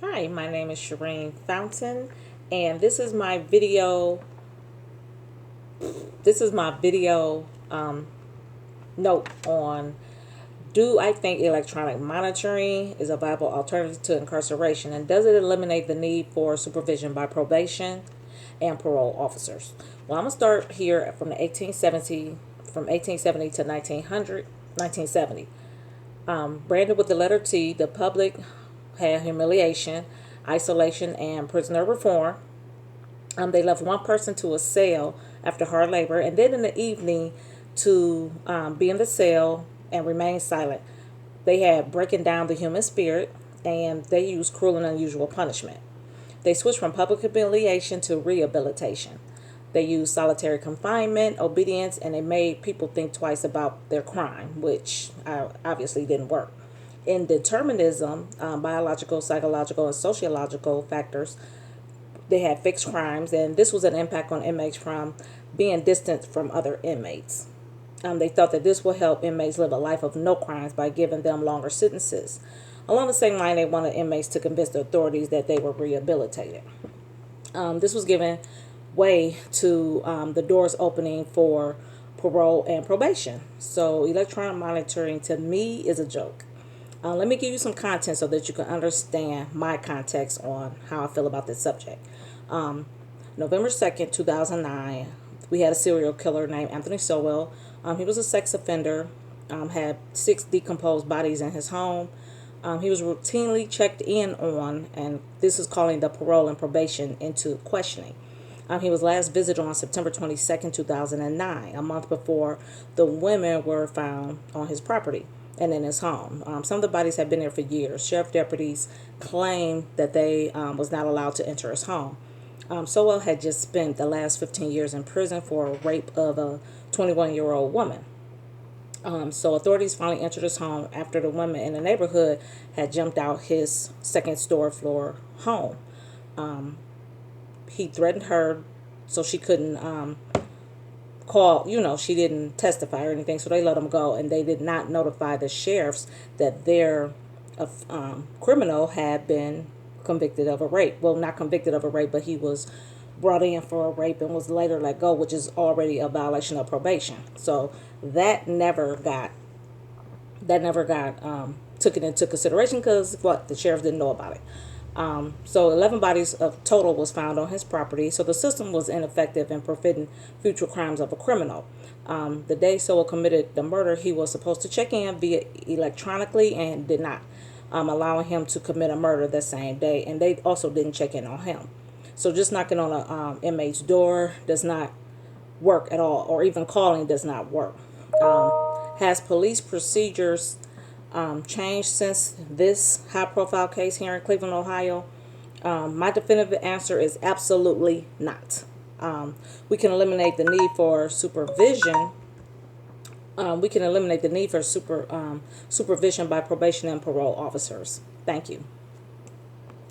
Hi, my name is Chareen Fountain, and this is my video. Note on: Do I think electronic monitoring is a viable alternative to incarceration, and does it eliminate the need for supervision by probation and parole officers? Well, I'm gonna start here from the 1870 to 1970. Branded with the letter T, the public had humiliation, isolation, and prisoner reform. They left one person to a cell after hard labor, and then in the evening to be in the cell and remain silent. They had breaking down the human spirit, and they used cruel and unusual punishment. They switched from public humiliation to rehabilitation. They used solitary confinement, obedience, and they made people think twice about their crime, which obviously didn't work. In determinism, biological, psychological, and sociological factors, they had fixed crimes, and this was an impact on inmates from being distant from other inmates. They thought that this will help inmates live a life of no crimes by giving them longer sentences. Along the same line, they wanted inmates to convince the authorities that they were rehabilitated. This was given way to the doors opening for parole and probation. So, electronic monitoring to me is a joke. Let me give you some content so that you can understand my context on how I feel about this subject. Um, November 2nd, 2009, we had a serial killer named Anthony Sowell. He was a sex offender, had 6 decomposed bodies in his home. He was routinely checked in on, and this is calling the parole and probation into questioning. He was last visited on September 22nd, 2009, a month before the women were found on his property and in his home. Some of the bodies had been there for years. Sheriff deputies claimed that they was not allowed to enter his home. Sowell had just spent the last 15 years in prison for a rape of a 21-year-old woman. So authorities finally entered his home after the women in the neighborhood had jumped out his second floor home. He threatened her so she couldn't she didn't testify or anything, so they let him go, and they did not notify the sheriffs that their criminal had been convicted of a rape. Well, not convicted of a rape, but he was brought in for a rape and was later let go, which is already a violation of probation. So that never got taken into consideration because what the sheriff didn't know about it. So 11 bodies of total was found on his property. So the system was ineffective in preventing future crimes of a criminal. The day Sowell committed the murder, he was supposed to check in via electronically and did not, allowing him to commit a murder that same day. And they also didn't check in on him. So just knocking on a inmate's door does not work at all, or even calling does not work. Has police procedures changed since this high-profile case here in Cleveland, Ohio? My definitive answer is absolutely not. We can eliminate the need for supervision. We can eliminate the need for supervision by probation and parole officers. Thank you.